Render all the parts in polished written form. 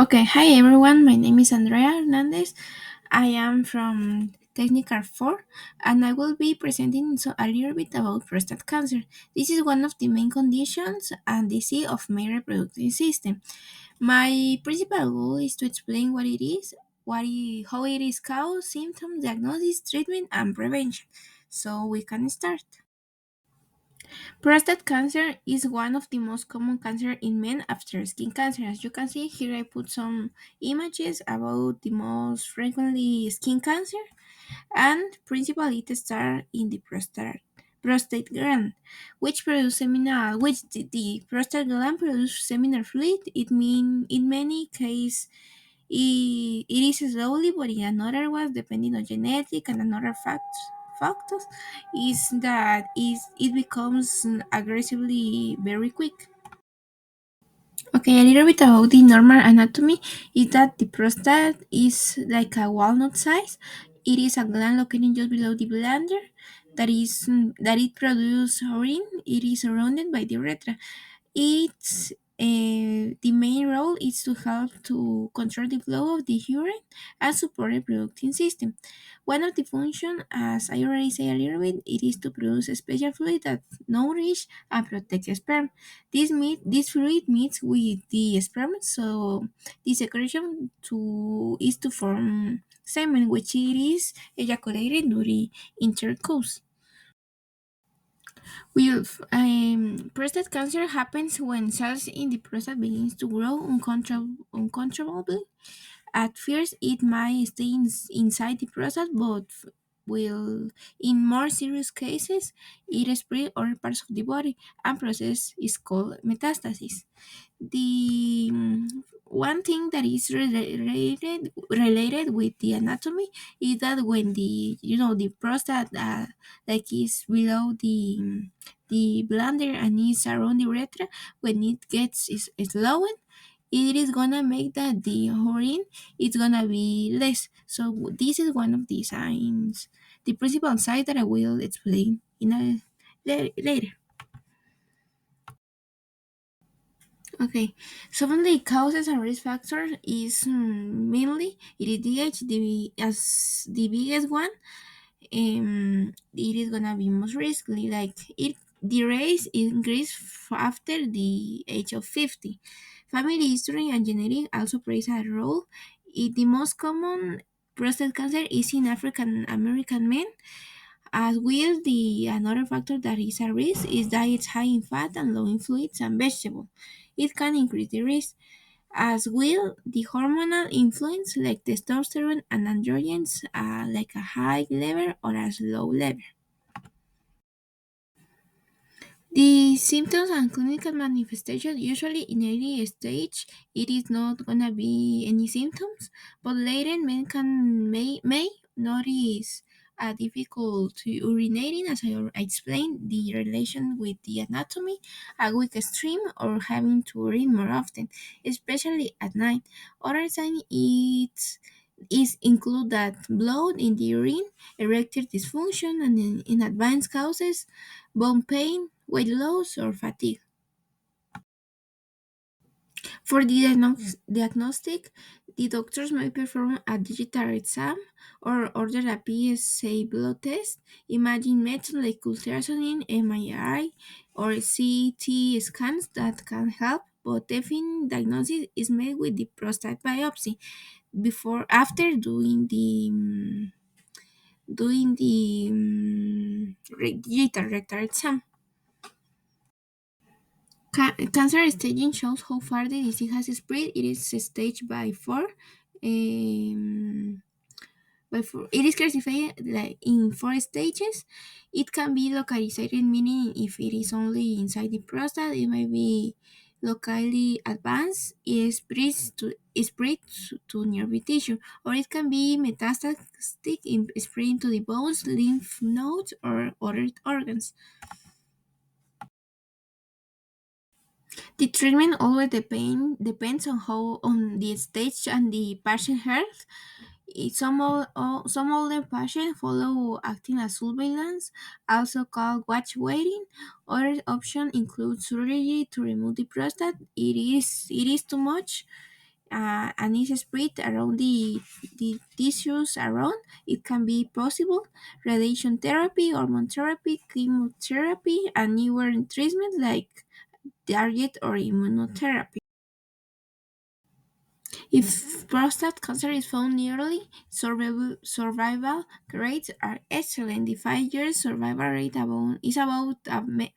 Okay, hi everyone. My name is Andrea Hernandez. I am from Technical 4 and I will be presenting a little bit about prostate cancer. This is one of the main conditions and disease of male reproductive system. My principal goal is to explain what it is, how it is caused, symptoms, diagnosis, treatment, and prevention. So we can start. Prostate cancer is one of the most common cancer in men after skin cancer. As you can see here, I put some images about the most frequently skin cancer, and principally it starts in the prostate gland, which the prostate gland produces seminal fluid. It mean in many cases it is slowly, but in another was depending on genetic and another factors is that is it becomes aggressively very quick. Okay, a little bit about the normal anatomy is that the prostate is like a walnut size. It is a gland located just below the bladder that it produces urine. It is surrounded by the urethra. Its the main role is to help to control the flow of the urine and support the reproductive system. One of the functions, as I already said a little bit, it is to produce a special fluid that nourish and protect the sperm. This fluid meets with the sperm, so the secretion is to form semen, which it is ejaculated during intercourse. Prostate cancer happens when cells in the prostate begins to grow uncontrollably. At first, it might stay inside the prostate, but will, in more serious cases, it spread other parts of the body, and process is called metastasis. The one thing that is related with the anatomy is that when the prostate like is below the bladder and is around the urethra, when it gets is lowered, it is gonna make that the urine is gonna be less. So this is one of the signs, the principal sign that I will explain in a later. Okay, some of the causes and risk factors is mainly it is DH as the biggest one. It is gonna be most risky. Like the race increase after the age of 50. Family history and genetic also plays a role. The most common prostate cancer is in African American men. As well, the another factor that is a risk is diets high in fat and low in fluids and vegetables. It can increase the risk. As well, the hormonal influence like testosterone and androgens, like a high level or a low level. The symptoms and clinical manifestations usually in early stage it is not gonna be any symptoms, but later men may notice a difficult urinating, as I explained, the relation with the anatomy, a weak stream, or having to urine more often, especially at night. Other signs is include that blood in the urine, erectile dysfunction, and in advanced causes bone pain, weight loss, or fatigue. For the diagnostic, the doctors may perform a digital exam or order a PSA blood test. Imagine methods like ultrasound, MRI, or CT scans that can help, but definite diagnosis is made with the prostate biopsy after doing the digital rectal exam. Cancer staging shows how far the disease has spread. It is staged by four. Um, it is classified like in four stages. It can be localized, meaning if it is only inside the prostate, it might be locally advanced. It spreads to nerve tissue, or it can be metastatic, spreading to the bones, lymph nodes, or other organs. The treatment always depends on how on the stage and the patient health. Some older patients follow acting as surveillance, also called watch waiting. Other options include surgery to remove the prostate. It is too much. and is spread around the tissues around, it can be possible. Radiation therapy, hormone therapy, chemotherapy, and newer treatments like target or immunotherapy. If prostate cancer is found early, survival rates are excellent. The 5 years survival rate is about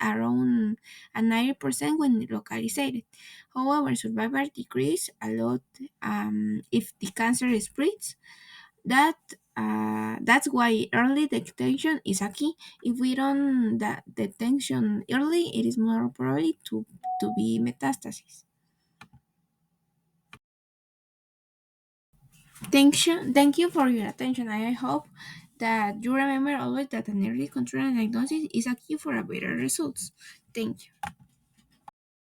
around 90% when localized. However, survival decreases a lot if the cancer spreads. That's why early detection is a key. If we don't detection early, it is more probably to be metastasis. Thank you for your attention. I hope that you remember always that an early control and diagnosis is a key for a better results. Thank you.